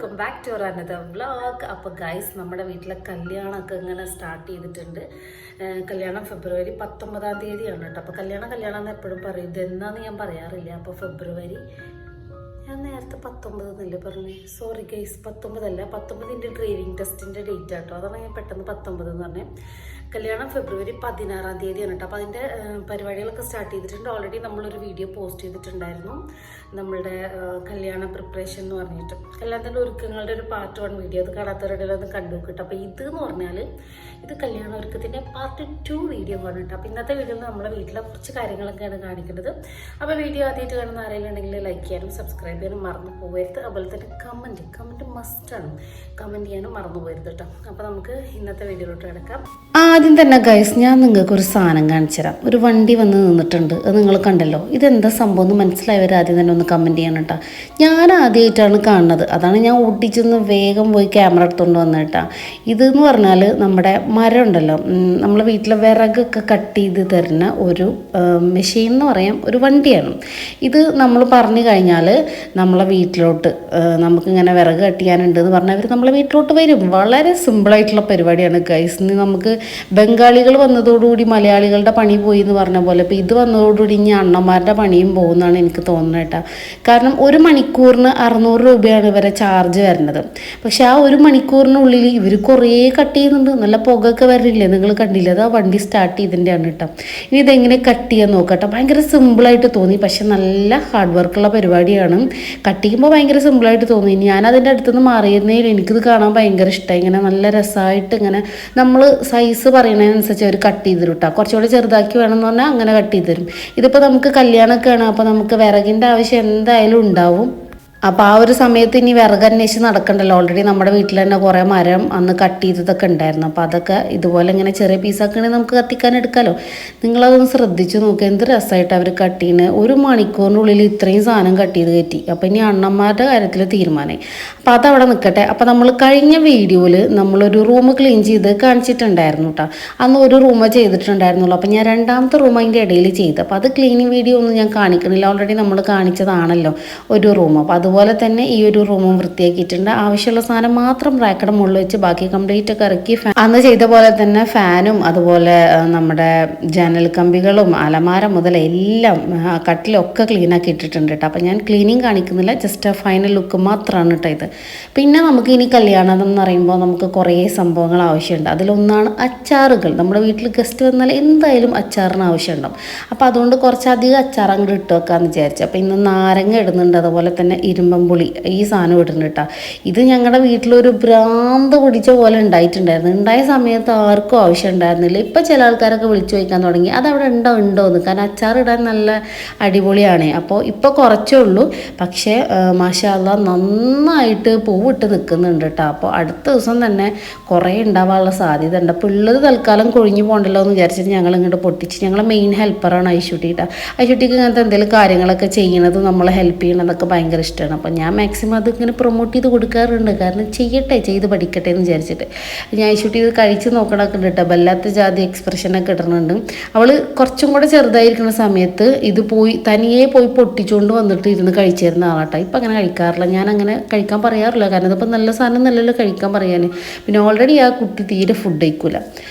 Welcome back to our another vlog. അപ്പോൾ guys, നമ്മുടെ വീട്ടിലെ കല്യാണമൊക്കെ ഇങ്ങനെ സ്റ്റാർട്ട് ചെയ്തിട്ടുണ്ട്. കല്യാണം ഫെബ്രുവരി 19-ാം തീയതിയാണ് കേട്ടോ. അപ്പോൾ കല്യാണം എന്ന് എപ്പോഴും പറയും, ഇതെന്നാന്ന് ഞാൻ പറയാറില്ല. അപ്പോൾ ഫെബ്രുവരി, ഞാൻ നേരത്തെ 19 എന്നല്ലേ പറഞ്ഞേ, സോറി ഗൈസ്, 19 അല്ല, 19 ഡ്രൈവിംഗ് ടെസ്റ്റിൻ്റെ ഡേറ്റ് ആട്ടോ. അതാണ് ഞാൻ പെട്ടെന്ന് 19 എന്ന് പറഞ്ഞേ. കല്യാണം ഫെബ്രുവരി 16-ാം തീയതിയാണ് കേട്ടോ. അപ്പോൾ അതിൻ്റെ പരിപാടികളൊക്കെ സ്റ്റാർട്ട് ചെയ്തിട്ടുണ്ട്. ഓൾറെഡി നമ്മളൊരു വീഡിയോ പോസ്റ്റ് ചെയ്തിട്ടുണ്ടായിരുന്നു, നമ്മളുടെ കല്യാണ പ്രിപ്പറേഷൻ എന്ന് പറഞ്ഞിട്ട്, കല്യാണത്തിൻ്റെ ഒരുക്കങ്ങളുടെ ഒരു പാർട്ട് 1 വീഡിയോ. അത് കാണാത്തവരുടെ ഒന്ന് കണ്ടു നോക്കിട്ടോ. അപ്പോൾ ഇത് എന്ന് പറഞ്ഞാൽ ഇത് കല്യാണ ഒരുക്കത്തിൻ്റെ പാർട്ട് 2 വീഡിയോ ആണ് കേട്ടോ. അപ്പോൾ ഇന്നത്തെ വീഡിയോയിൽ നമ്മുടെ വീട്ടിലെ കുറച്ച് കാര്യങ്ങളൊക്കെയാണ് കാണിക്കുന്നത്. അപ്പോൾ വീഡിയോ ആദ്യമായിട്ട് കാണുന്ന ആരെങ്കിലും ഉണ്ടെങ്കിൽ ലൈക്ക് ചെയ്യാനും സബ്സ്ക്രൈബ് ചെയ്യാനും മറന്നു പോകരുത്. അതുപോലെ തന്നെ കമൻറ്റ് മസ്റ്റാണ്, കമൻറ്റ് ചെയ്യാനും മറന്നു പോകരുത് കേട്ടോ. അപ്പോൾ നമുക്ക് ഇന്നത്തെ വീഡിയോയിലോട്ട് കിടക്കാം. ആദ്യം തന്നെ ഗൈസ്, ഞാൻ നിങ്ങൾക്ക് ഒരു സാധനം കാണിച്ചു തരാം. ഒരു വണ്ടി വന്ന് നിന്നിട്ടുണ്ട്, അത് നിങ്ങൾ കണ്ടല്ലോ. ഇതെന്താ സംഭവം എന്ന് മനസ്സിലായവർ ആദ്യം തന്നെ ഒന്ന് കമൻറ്റ് ചെയ്യണം കേട്ടോ. ഞാൻ ആദ്യമായിട്ടാണ് കാണുന്നത്, അതാണ് ഞാൻ ഓടിച്ചൊന്ന് വേഗം പോയി ക്യാമറ എടുത്തുകൊണ്ട് വന്നത് കേട്ടോ. ഇതെന്ന് പറഞ്ഞാൽ നമ്മുടെ മരം ഉണ്ടല്ലോ, നമ്മളെ വീട്ടിലെ വിറകൊക്കെ കട്ട് ചെയ്ത് തരുന്ന ഒരു മെഷീൻ എന്ന് പറയാം, ഒരു വണ്ടിയാണ് ഇത്. നമ്മൾ പറഞ്ഞു കഴിഞ്ഞാൽ നമ്മളെ വീട്ടിലോട്ട് നമുക്കിങ്ങനെ വിറക് കട്ട് ചെയ്യാനുണ്ട് എന്ന് പറഞ്ഞാൽ അവർ നമ്മളെ വീട്ടിലോട്ട് വരും. വളരെ സിമ്പിളായിട്ടുള്ള പരിപാടിയാണ് ഗൈസ്. നമുക്ക് ബംഗാളികൾ വന്നതോടുകൂടി മലയാളികളുടെ പണി പോയി എന്ന് പറഞ്ഞ പോലെ, ഇപ്പോൾ ഇത് വന്നതോടുകൂടി ഇനി അണ്ണന്മാരുടെ പണിയും പോകുന്നതാണ് എനിക്ക് തോന്നുന്നത് കേട്ടോ. കാരണം 1 മണിക്കൂറിന് 600 രൂപയാണ് ഇവരെ ചാർജ് വരുന്നത്. പക്ഷെ ആ 1 മണിക്കൂറിനുള്ളിൽ ഇവർ കുറേ കട്ട് ചെയ്യുന്നുണ്ട്. നല്ല പുകയൊക്കെ വരില്ലേ, നിങ്ങൾ കണ്ടില്ലേ? അത് ആ വണ്ടി സ്റ്റാർട്ട് ചെയ്തിൻ്റെയാണ് കേട്ടോ. ഇനി ഇതെങ്ങനെ കട്ട് ചെയ്യാൻ നോക്കട്ടെ. ഭയങ്കര സിമ്പിളായിട്ട് തോന്നി, പക്ഷെ നല്ല ഹാർഡ് വർക്കുള്ള പരിപാടിയാണ്. കട്ട് ചെയ്യുമ്പോൾ ഭയങ്കര സിമ്പിളായിട്ട് തോന്നി. ഞാൻ അതിൻ്റെ അടുത്തുനിന്ന് മാറിയിരുന്നേലും എനിക്കിത് കാണാൻ ഭയങ്കര ഇഷ്ടമായി. ഇങ്ങനെ നല്ല രസമായിട്ട് ഇങ്ങനെ നമ്മൾ സൈസ് പറയുന്നതിനനുസരിച്ച് അവർ കട്ട് ചെയ്ത് തരും കേട്ടോ. കുറച്ചുകൂടി ചെറുതാക്കി വേണമെന്ന് പറഞ്ഞാൽ അങ്ങനെ കട്ട് ചെയ്ത് തരും. ഇതിപ്പോൾ നമുക്ക് കല്യാണമൊക്കെയാണ്, അപ്പോൾ നമുക്ക് വിറകിൻ്റെ ആവശ്യം എന്തായാലും ഉണ്ടാവും. അപ്പോൾ ആ ഒരു സമയത്ത് ഇനി വിറക് അന്വേഷിച്ച് നടക്കണ്ടല്ലോ. ഓൾറെഡി നമ്മുടെ വീട്ടിൽ തന്നെ കുറേ മരം അന്ന് കട്ട് ചെയ്തതൊക്കെ ഉണ്ടായിരുന്നു. അപ്പോൾ അതൊക്കെ ഇതുപോലെ ഇങ്ങനെ ചെറിയ പീസാക്കണമെങ്കിൽ നമുക്ക് കത്തിക്കാൻ എടുക്കാമല്ലോ. നിങ്ങളതൊന്ന് ശ്രദ്ധിച്ച് നോക്കുക, എന്ത് രസമായിട്ട് അവർ കട്ട് ചെയ്യുന്നത്. 1 മണിക്കൂറിനുള്ളിൽ ഇത്രയും സാധനം കട്ട് ചെയ്ത് കയറ്റി. അപ്പോൾ ഇനി അണ്ണന്മാരുടെ കാര്യത്തിൽ തീരുമാനമായി. അപ്പോൾ അതവിടെ നിൽക്കട്ടെ. അപ്പോൾ നമ്മൾ കഴിഞ്ഞ വീഡിയോയിൽ നമ്മളൊരു റൂം ക്ലീൻ ചെയ്ത് കാണിച്ചിട്ടുണ്ടായിരുന്നു കേട്ടോ. അന്ന് ഒരു റൂം ചെയ്തിട്ടുണ്ടായിരുന്നുള്ളൂ. അപ്പോൾ ഞാൻ 2ാമത്തെ റൂം അതിൻ്റെ ഇടയിൽ ചെയ്തു. അപ്പോൾ അത് ക്ലീനിങ് വീഡിയോ ഒന്നും ഞാൻ കാണിക്കണില്ല, ഓൾറെഡി നമ്മൾ കാണിച്ചതാണല്ലോ ഒരു റൂം. അപ്പോൾ അതുപോലെ തന്നെ ഈ ഒരു റൂമും വൃത്തിയാക്കിയിട്ടുണ്ട്. ആവശ്യമുള്ള സാധനം മാത്രം റാക്കയുടെ മുകളിൽ വെച്ച് ബാക്കി കംപ്ലീറ്റ് ഒക്കെ ഇറക്കി അന്ന് ചെയ്ത പോലെ തന്നെ ഫാനും അതുപോലെ നമ്മുടെ ജനൽ കമ്പികളും അലമാര മുതൽ എല്ലാം കട്ടിലൊക്കെ ക്ലീൻ ആക്കി ഇട്ടിട്ടുണ്ട് കേട്ടോ. അപ്പോൾ ഞാൻ ക്ലീനിങ് കാണിക്കുന്നില്ല, ജസ്റ്റ് ഫൈനൽ ലുക്ക് മാത്രമാണ് കേട്ടോ ഇത്. പിന്നെ നമുക്ക് ഇനി കല്യാണം എന്ന് പറയുമ്പോൾ നമുക്ക് കുറേ സംഭവങ്ങൾ ആവശ്യമുണ്ട്. അതിലൊന്നാണ് അച്ചാറുകൾ. നമ്മുടെ വീട്ടിൽ ഗസ്റ്റ് വന്നാൽ എന്തായാലും അച്ചാറിന് ആവശ്യമുണ്ടാവും. അപ്പോൾ അതുകൊണ്ട് കുറച്ചധികം അച്ചാർ അങ്ങോട്ട് ഇട്ട് വെക്കാമെന്ന് വിചാരിച്ചു. അപ്പോൾ ഇന്ന് നാരങ്ങ ഇടുന്നുണ്ട്, അതുപോലെ തന്നെ ഇരുമ്പമ്പുളി ഈ സാധനം ഇടുന്നുണ്ട് കേട്ടോ. ഇത് ഞങ്ങളുടെ വീട്ടിലൊരു ഭ്രാന്ത് പിടിച്ച പോലെ ഉണ്ടായിട്ടുണ്ടായിരുന്നു. ഉണ്ടായ സമയത്ത് ആർക്കും ആവശ്യം ഉണ്ടായിരുന്നില്ല. ഇപ്പോൾ ചില ആൾക്കാരൊക്കെ വിളിച്ചു ചോദിക്കാൻ തുടങ്ങി അതവിടെ ഉണ്ടോ എന്ന്. കാരണം അച്ചാർ ഇടാൻ നല്ല അടിപൊളിയാണ്. അപ്പോൾ ഇപ്പോൾ കുറച്ചേ ഉള്ളൂ, പക്ഷേ മാഷാ അല്ലാ നന്നായിട്ട് പൂവിട്ട് നിൽക്കുന്നുണ്ട് കേട്ടോ. അപ്പോൾ അടുത്ത ദിവസം തന്നെ കുറേ ഉണ്ടാവാനുള്ള സാധ്യത ഉണ്ട്. അപ്പോൾ ഉള്ളത് തൽക്കാലം കൊഴിഞ്ഞു പോകണ്ടല്ലോ എന്ന് വിചാരിച്ചിട്ട് ഞങ്ങൾ ഇങ്ങോട്ട് പൊട്ടിച്ച്. ഞങ്ങളെ മെയിൻ ഹെൽപ്പറാണ് ഐശുട്ടി കേട്ടോ. ഐശുട്ടിക്ക് ഇങ്ങനത്തെ എന്തെങ്കിലും കാര്യങ്ങളൊക്കെ ചെയ്യണത് നമ്മളെ ഹെൽപ്പ് ചെയ്യണതൊക്കെ ഭയങ്കര ഇഷ്ടമാണ്. അപ്പോൾ ഞാൻ മാക്സിമം അതിങ്ങനെ പ്രൊമോട്ട് ചെയ്ത് കൊടുക്കാറുണ്ട്. കാരണം ചെയ്ത് പഠിക്കട്ടെ എന്ന് വിചാരിച്ചിട്ട്. ഞാൻ ഐശുട്ടി ഇത് കഴിച്ച് നോക്കണമൊക്കെ ഉണ്ട് കേട്ടോ. വല്ലാത്ത ജാതി എക്സ്പ്രഷനൊക്കെ ഇടുന്നുണ്ട്. അവൾ കുറച്ചും കൂടെ ചെറുതായിരിക്കുന്ന സമയത്ത് ഇത് തനിയെ പോയി പൊട്ടിച്ചുകൊണ്ട് വന്നിട്ട് ഇരുന്ന് കഴിച്ചിരുന്ന ആളാട്ടോ. ഇപ്പം അങ്ങനെ കഴിക്കാറില്ല, ഞാൻ അങ്ങനെ കഴിക്കാൻ പറയാറില്ല. കാരണം ഇതിപ്പോൾ നല്ല സാധനം നല്ലല്ലോ കഴിക്കാൻ പറയാൻ. പിന്നെ ഓൾറെഡി ആ കുട്ടി തീരെ ഫുഡ് കഴിക്കില്ല.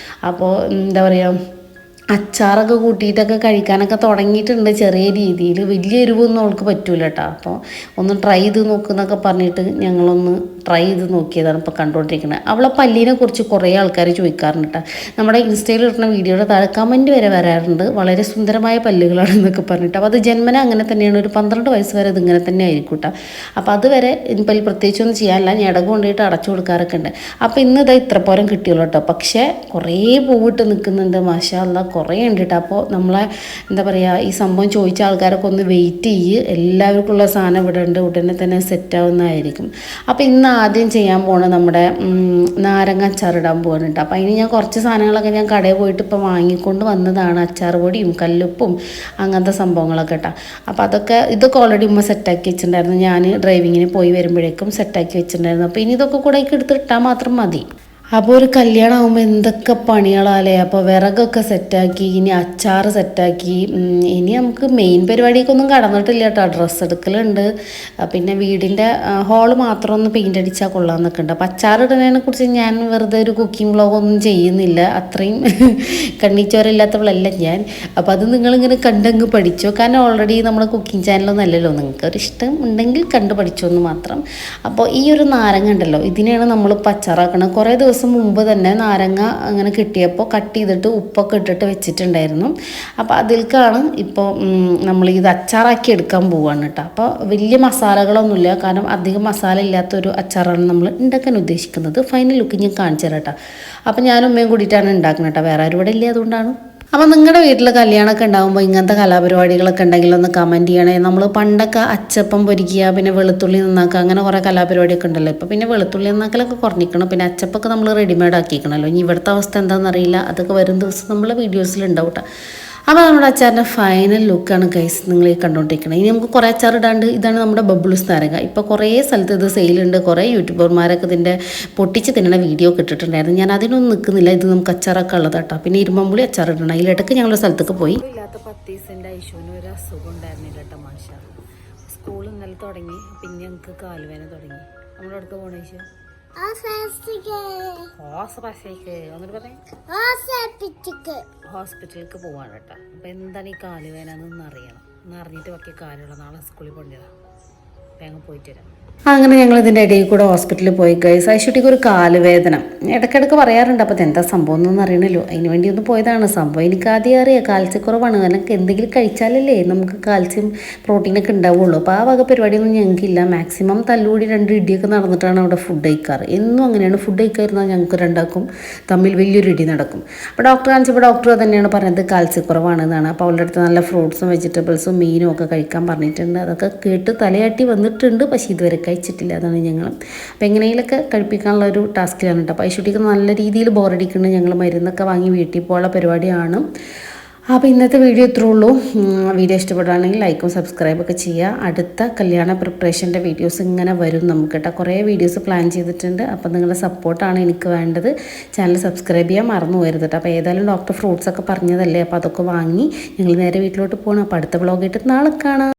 അപ്പോൾ എന്താ പറയുക, അച്ചാറൊക്കെ കൂട്ടിയിട്ടൊക്കെ കഴിക്കാനൊക്കെ തുടങ്ങിയിട്ടുണ്ട് ചെറിയ രീതിയിൽ. വലിയ എരിവൊന്നും അവൾക്ക് പറ്റൂല കേട്ടോ. അപ്പോൾ ഒന്ന് ട്രൈ ചെയ്ത് നോക്കുന്നൊക്കെ പറഞ്ഞിട്ട് ഞങ്ങളൊന്ന് ട്രൈ ചെയ്ത് നോക്കിയതാണ് ഇപ്പോൾ കണ്ടുകൊണ്ടിരിക്കുന്നത്. അവളെ പല്ലിനെ കുറിച്ച് കുറേ ആൾക്കാർ ചോദിക്കാറുണ്ട് കേട്ടോ. നമ്മുടെ ഇൻസ്റ്റയിൽ ഇടുന്ന വീഡിയോയുടെ താഴെ കമൻറ്റ് വരെ വരാറുണ്ട്, വളരെ സുന്ദരമായ പല്ലുകളാണ് എന്നൊക്കെ പറഞ്ഞിട്ട്. അപ്പോൾ അത് ജന്മന അങ്ങനെ തന്നെയാണ്. ഒരു 12 വയസ്സ് വരെ ഇതിങ്ങനെ തന്നെ ആയിരിക്കും കേട്ടോ. അപ്പോൾ അതുവരെ പല്ല് പ്രത്യേകിച്ചൊന്നും ചെയ്യാനില്ല, ഞാൻ ഇടക കൊണ്ടിട്ട് അടച്ചു കൊടുക്കാറൊക്കെ ഉണ്ട്. അപ്പോൾ ഇന്ന് ഇതാ ഇത്ര പോരം കിട്ടിയുള്ളൂ കേട്ടോ. പക്ഷേ കുറേ പൂവിട്ട് നിൽക്കുന്നുണ്ട്, മാഷാ അല്ലാ കുറേ ഉണ്ട് കേട്ടോ. അപ്പോൾ നമ്മളെ എന്താ പറയുക, ഈ സംഭവം ചോദിച്ച ആൾക്കാരൊക്കെ ഒന്ന് വെയിറ്റ് ചെയ്യ്, എല്ലാവർക്കുള്ള സാധനം ഇവിടെ ഉണ്ട്, ഉടനെ തന്നെ സെറ്റാവുന്നതായിരിക്കും. അപ്പോൾ ഇന്ന് ആദ്യം ചെയ്യാൻ പോകുന്നത് നമ്മുടെ നാരങ്ങ അച്ചാറിടാൻ പോകുന്നുണ്ട്. അപ്പോൾ അതിന് ഞാൻ കുറച്ച് സാധനങ്ങളൊക്കെ ഞാൻ കടയിൽ പോയിട്ട് ഇപ്പോൾ വാങ്ങിക്കൊണ്ട് വന്നതാണ്. അച്ചാർ പൊടിയും കല്ലുപ്പും അങ്ങനത്തെ സംഭവങ്ങളൊക്കെ കേട്ടോ. അപ്പോൾ ഇതൊക്കെ ഓൾറെഡി ഉമ്മ സെറ്റാക്കി വെച്ചിട്ടുണ്ടായിരുന്നു. ഞാൻ ഡ്രൈവിങ്ങിന് പോയി വരുമ്പോഴേക്കും സെറ്റാക്കി വെച്ചിട്ടുണ്ടായിരുന്നു. അപ്പോൾ ഇനി ഇതൊക്കെ കൂടെ എടുത്തിട്ടാൽ മാത്രം മതി. അപ്പോൾ ഒരു കല്യാണം ആകുമ്പോൾ എന്തൊക്കെ പണികളാലേ. അപ്പോൾ വിറകൊക്കെ സെറ്റാക്കി, ഇനി അച്ചാറ് സെറ്റാക്കി, ഇനി നമുക്ക് മെയിൻ പരിപാടിക്കൊന്നും കടന്നിട്ടില്ല കേട്ടോ. ഡ്രസ്സ് എടുക്കലുണ്ട്, പിന്നെ വീടിൻ്റെ ഹോള് മാത്രം ഒന്ന് പെയിൻ്റ് അടിച്ചാൽ കൊള്ളാമെന്നൊക്കെ ഉണ്ട്. അപ്പോൾ അച്ചാറിടുന്നതിനെ കുറിച്ച് ഞാൻ വെറുതെ ഒരു കുക്കിംഗ് വ്ളോഗൊന്നും ചെയ്യുന്നില്ല, അത്രയും കണ്ണിച്ചോരില്ലാത്തവളല്ല ഞാൻ. അപ്പോൾ അത് നിങ്ങളിങ്ങനെ കണ്ടങ്ങ് പഠിച്ചോ, കാരണം ഓൾറെഡി നമ്മൾ കുക്കിംഗ് ചാനലൊന്നും അല്ലല്ലോ. നിങ്ങൾക്ക് ഒരു ഇഷ്ടം ഉണ്ടെങ്കിൽ കണ്ടു പഠിച്ചോ എന്ന് മാത്രം. അപ്പോൾ ഈ ഒരു നാരങ്ങ ഉണ്ടല്ലോ, ഇതിനെയാണ് നമ്മൾ അച്ചാറാക്കണം. കുറേ ദിവസം മുമ്പ് തന്നെ നാരങ്ങ അങ്ങനെ കിട്ടിയപ്പോൾ കട്ട് ചെയ്തിട്ട് ഉപ്പൊക്കെ ഇട്ടിട്ട് വെച്ചിട്ടുണ്ടായിരുന്നു. അപ്പോൾ അതിൽക്കാണ് ഇപ്പോൾ നമ്മൾ ഇത് അച്ചാറാക്കി എടുക്കാൻ പോവുകയാണ് കേട്ടോ. അപ്പോൾ വലിയ മസാലകളൊന്നുമില്ല, കാരണം അധികം മസാല ഇല്ലാത്തൊരു അച്ചാറാണ് നമ്മൾ ഉണ്ടാക്കാൻ ഉദ്ദേശിക്കുന്നത്. ഫൈനൽ ലുക്ക് ഞാൻ കാണിച്ചു തരാം കേട്ടോ. അപ്പോൾ ഞാനും ഉമ്മയും കൂടിയിട്ടാണ് ഉണ്ടാക്കുന്നത് കേട്ടോ, വേറെ ആരും ഇവിടെ ഇല്ല, അതുകൊണ്ടാണ്. അപ്പോൾ നിങ്ങളുടെ വീട്ടിൽ കല്യാണമൊക്കെ ഉണ്ടാകുമ്പോൾ ഇങ്ങനത്തെ കലാപരിപാടികളൊക്കെ ഉണ്ടെങ്കിൽ ഒന്ന് കമൻറ്റ് ചെയ്യണേ. നമ്മൾ പണ്ടൊക്കെ അച്ചപ്പം പൊരിക്കുക, പിന്നെ വെളുത്തുള്ളി നന്നാക്കുക, അങ്ങനെ കുറേ കലാപരിപാടിയൊക്കെ ഉണ്ടല്ലോ. ഇപ്പോൾ പിന്നെ വെളുത്തുള്ളി നന്നാക്കലൊക്കെ കുറഞ്ഞിക്കണം, പിന്നെ അച്ചപ്പൊക്കെ നമ്മൾ റെഡിമെയ്ഡ് ആക്കിക്കണമല്ലോ. ഇനി ഇവിടുത്തെ അവസ്ഥ എന്താണെന്നറിയില്ല, അതൊക്കെ വരും ദിവസം നമ്മൾ വീഡിയോസിലുണ്ടാവും കേട്ടോ. അപ്പോൾ നമ്മുടെ അച്ചാറിൻ്റെ ഫൈനൽ ലുക്കാണ് ഗൈസ് നിങ്ങൾ ഈ കണ്ടുകൊണ്ടിരിക്കുന്നത്. ഇനി നമുക്ക് കുറേ അച്ചാർ ഇടാണ്ട്. ഇതാണ് നമ്മുടെ ബബ്ബിൾസ് നാരങ്ങ. ഇപ്പോൾ കുറേ സ്ഥലത്ത് ഇത് സെയിലുണ്ട്, കുറേ യൂട്യൂബർമാരൊക്കെ ഇതിൻ്റെ പൊട്ടിച്ച് തിന്നണ വീഡിയോ ഒക്കെ ഇട്ടിട്ടുണ്ടായിരുന്നു. ഞാൻ അതിനൊന്നും നിൽക്കുന്നില്ല, ഇത് നമുക്ക് അച്ചാറൊക്കെ ഉള്ളത് കേട്ടോ. പിന്നെ ഇരുമ്പമ്പുളി അച്ചാർ ഇടണം. അതിലിടയ്ക്ക് ഞങ്ങളൊരു സ്ഥലത്തേക്ക് പോയി. ഇല്ലാത്ത 10 ദിവസത്തിൻ്റെ ഐശുവിന് ഒരു അസുഖം ഉണ്ടായിരുന്നില്ല കേട്ടോ. മാഷ സ്കൂൾ ഇന്നലെ തുടങ്ങി, പിന്നെ ഞങ്ങൾക്ക് കാലുവേന തുടങ്ങി. നമ്മുടെ അടുത്ത് പോകണ ഐശു ഹോസ്പിറ്റലിലേക്ക് പോവാണ് കേട്ടോ. അപ്പൊ എന്താണ് ഈ കാലുവേന എന്നൊന്നും അറിയണം. ഒന്ന് അറിഞ്ഞിട്ട് ബാക്കി കാര്യമുള്ള നാളെ സ്കൂളിൽ പോകേണ്ടതാ. വേഗം പോയിട്ട് വരാം. അങ്ങനെ ഞങ്ങൾ ഇതിൻ്റെ ഇടയിൽ കൂടെ ഹോസ്പിറ്റലിൽ പോയി ഗൈസ്. ഐശുട്ടിക്ക് ഒരു കാലുവേദന ഇടയ്ക്കിടയ്ക്ക് പറയാറുണ്ട്. അപ്പോൾ എന്താ സംഭവം എന്നൊന്നും അറിയണല്ലോ, അതിന് വേണ്ടി ഒന്ന് പോയതാണ്. സംഭവം എനിക്ക് ആദ്യം അറിയാം, കാൽസ്യക്കുറവാണ്. കാരണം എന്തെങ്കിലും കഴിച്ചാലല്ലേ നമുക്ക് കാൽസ്യം പ്രോട്ടീനൊക്കെ ഉണ്ടാവുള്ളൂ. അപ്പോൾ ആ വക പരിപാടിയൊന്നും ഞങ്ങൾക്കില്ല. മാക്സിമം തല്ലുകൂടി 2 ഇടിയൊക്കെ നടന്നിട്ടാണ് അവിടെ ഫുഡ് കഴിക്കാറ്. എന്നും അങ്ങനെയാണ്. ഫുഡ് കഴിക്കാതിരുന്നാൽ ഞങ്ങൾക്ക് രണ്ടാക്കും തമ്മിൽ വലിയൊരു ഇടി നടക്കും. അപ്പോൾ ഡോക്ടർ കാണിച്ചപ്പോൾ ഡോക്ടർ തന്നെയാണ് പറഞ്ഞത് കാൽസ്യക്കുറവാണെന്നാണ്. അപ്പോൾ അവളുടെ അടുത്ത് നല്ല ഫ്രൂട്ട്സും വെജിറ്റബിൾസും മീനും ഒക്കെ കഴിക്കാൻ പറഞ്ഞിട്ടുണ്ട്. അതൊക്കെ കേട്ട് തലയാട്ടി വന്നിട്ടുണ്ട്, പക്ഷേ ഇതുവരെ കഴിച്ചിട്ടില്ല. അതാണ് ഞങ്ങൾ. അപ്പോൾ എങ്ങനെയെങ്കിലൊക്കെ കഴിപ്പിക്കാനുള്ള ഒരു ടാസ്കിലാണ് കേട്ടോ. അപ്പോൾ ഐശുട്ടിക്ക് നല്ല രീതിയിൽ ബോറടിക്കുന്നുണ്ട്. ഞങ്ങൾ മരുന്നൊക്കെ വാങ്ങി വീട്ടിൽ പോകാനുള്ള പരിപാടിയാണ്. അപ്പോൾ ഇന്നത്തെ വീഡിയോ ഇത്രേ ഉള്ളൂ. വീഡിയോ ഇഷ്ടപ്പെടുകയാണെങ്കിൽ ലൈക്കും സബ്സ്ക്രൈബൊക്കെ ചെയ്യുക. അടുത്ത കല്യാണ പ്രിപ്പറേഷൻ്റെ വീഡിയോസ് ഇങ്ങനെ വരും നമുക്ക് കേട്ടോ. കുറേ വീഡിയോസ് പ്ലാൻ ചെയ്തിട്ടുണ്ട്. അപ്പോൾ നിങ്ങളുടെ സപ്പോർട്ടാണ് എനിക്ക് വേണ്ടത്. ചാനൽ സബ്സ്ക്രൈബ് ചെയ്യാൻ മറന്നു പോകരുത് കേട്ടോ. അപ്പോൾ ഏതായാലും ഡോക്ടർ ഫ്രൂട്ട്സൊക്കെ പറഞ്ഞതല്ലേ, അപ്പോൾ അതൊക്കെ വാങ്ങി ഞങ്ങൾ നേരെ വീട്ടിലോട്ട് പോകണം. അപ്പോൾ അടുത്ത വ്ളോഗായിട്ട് നാളെ കാണാം.